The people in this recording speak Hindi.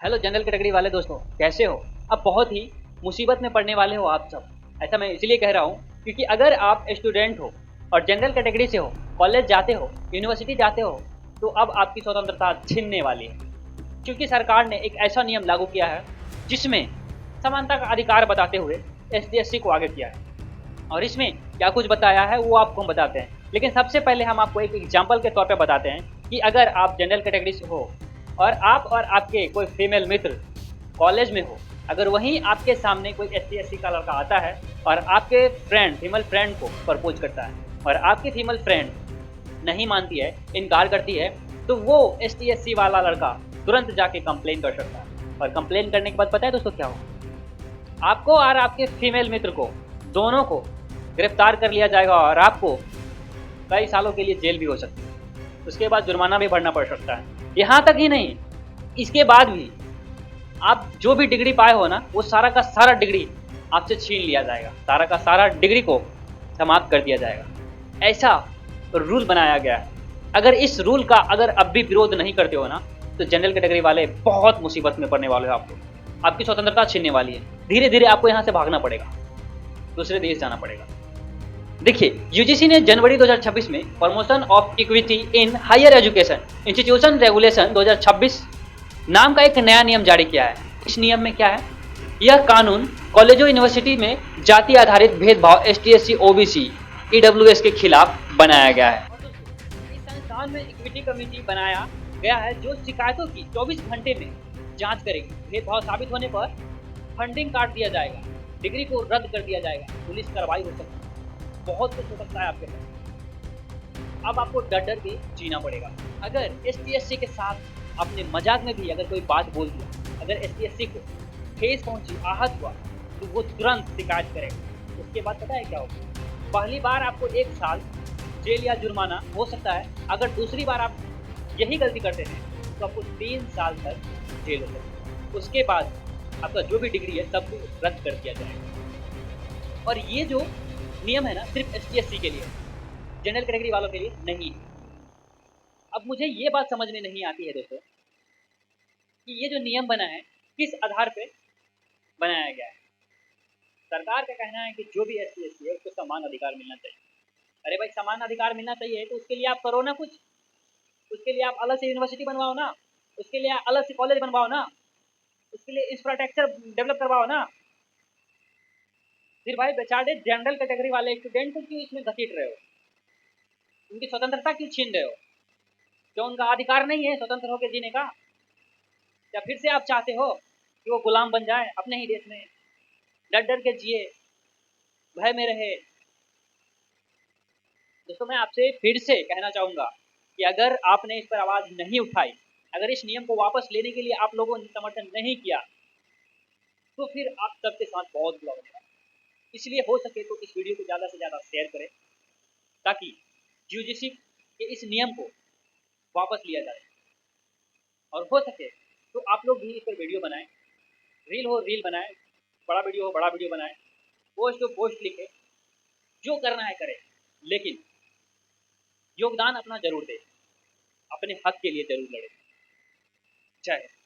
हेलो जनरल कैटेगरी वाले दोस्तों, कैसे हो? अब बहुत ही मुसीबत में पड़ने वाले हो आप सब। ऐसा मैं इसलिए कह रहा हूँ क्योंकि अगर आप स्टूडेंट हो और जनरल कैटेगरी से हो, कॉलेज जाते हो, यूनिवर्सिटी जाते हो, तो अब आपकी स्वतंत्रता छीनने वाली है। क्योंकि सरकार ने एक ऐसा नियम लागू किया है जिसमें समानता का अधिकार बताते हुए SC/ST को आगे किया है। और इसमें क्या कुछ बताया है वो आपको हम बताते हैं। लेकिन सबसे पहले हम आपको एक एग्जाम्पल के तौर पर बताते हैं कि अगर आप जनरल कैटेगरी से हो और आप और आपके कोई फीमेल मित्र कॉलेज में हो, अगर वहीं आपके सामने कोई SC/ST का लड़का आता है और आपके फीमेल फ्रेंड को प्रपोज करता है और आपकी फीमेल फ्रेंड नहीं मानती है, इनकार करती है, तो वो ST/ST वाला लड़का तुरंत जाके कंप्लेन कर सकता है। और कंप्लेन करने के बाद पता है दोस्तों क्या हो? आपको और आपके फीमेल मित्र को दोनों को गिरफ्तार कर लिया जाएगा और आपको कई सालों के लिए जेल भी हो सकती है। उसके बाद जुर्माना भी भरना पड़ सकता है। यहाँ तक ही नहीं, इसके बाद भी आप जो भी डिग्री पाए हो ना, वो सारा का सारा डिग्री आपसे छीन लिया जाएगा, सारा का सारा डिग्री को समाप्त कर दिया जाएगा। ऐसा रूल बनाया गया है। अगर इस रूल का अगर अब भी विरोध नहीं करते हो ना, तो जनरल कैटेगरी वाले बहुत मुसीबत में पड़ने वाले हो। आपकी स्वतंत्रता छीनने वाली है। धीरे धीरे आपको यहाँ से भागना पड़ेगा, दूसरे देश जाना पड़ेगा। देखिए, यूजीसी ने जनवरी 2026 में promotion of equity in higher education institution regulation 2026 नाम का एक नया नियम जारी किया है। इस नियम में क्या है? यह कानून कॉलेजों यूनिवर्सिटी में जाति आधारित भेदभाव ST/SC OBC EWS के खिलाफ बनाया गया है। इस संस्थान में इक्विटी कमेटी बनाया गया है जो शिकायतों की 24 घंटे में जांच करेगी। भेदभाव साबित होने पर फंडिंग काट दिया जाएगा, डिग्री को रद्द कर दिया जाएगा, पुलिस कार्रवाई हो सकती है, बहुत कुछ हो सकता है आपके साथ। अब आपको डर डर के जीना पड़ेगा। अगर ST/SC के साथ अपने मजाक में भी अगर कोई बात बोल दिया, अगर ST/SC को ठेस पहुंची, आहत हुआ, तो वो तुरंत शिकायत करेगा। उसके बाद पता है क्या होगा? पहली बार आपको 1 साल जेल या जुर्माना हो सकता है। अगर दूसरी बार आप यही गलती करते हैं तो आपको 3 साल तक जेल हो सकती है। उसके बाद आपका जो भी डिग्री है सब रद्द कर दिया जाएगा। और ये जो नियम है ना, सिर्फ ST/SC के लिए, जनरल कैटेगरी वालों के लिए नहीं है। अब मुझे ये बात समझ में नहीं आती है दोस्तों कि ये जो नियम बना है किस आधार पे बनाया गया है। सरकार का कहना है कि जो भी ST/SC है उसको समान अधिकार मिलना चाहिए। अरे भाई, समान अधिकार मिलना चाहिए तो उसके लिए आप करो ना कुछ। उसके लिए आप अलग से यूनिवर्सिटी बनवाओ ना, उसके लिए अलग से कॉलेज बनवाओ ना, उसके लिए इंफ्रास्ट्रक्चर डेवलप करवाओ ना। फिर भाई बेचारे जनरल कैटेगरी वाले स्टूडेंट को क्यों इसमें घसीट रहे हो? उनकी स्वतंत्रता क्यों छीन रहे हो? क्या उनका अधिकार नहीं है स्वतंत्र होकर जीने का? या फिर से आप चाहते हो कि वो गुलाम बन जाए अपने ही देश में, डर डर के जिए, भय में रहे? दोस्तों, मैं आपसे फिर से कहना चाहूँगा कि अगर आपने इस पर आवाज़ नहीं उठाई, अगर इस नियम को वापस लेने के लिए आप लोगों ने समर्थन नहीं किया, तो फिर आप सबके साथ बहुत बुरा होगा। इसलिए हो सके तो इस वीडियो को ज़्यादा से ज़्यादा शेयर करें ताकि यूजीसी के इस नियम को वापस लिया जाए। और हो सके तो आप लोग भी इस पर वीडियो बनाएं, रील हो रील बनाएं, बड़ा वीडियो हो बड़ा वीडियो बनाएं, पोस्ट हो पोस्ट लिखें, जो करना है करें, लेकिन योगदान अपना जरूर दें, अपने हक के लिए जरूर लड़ें। जय हिंद।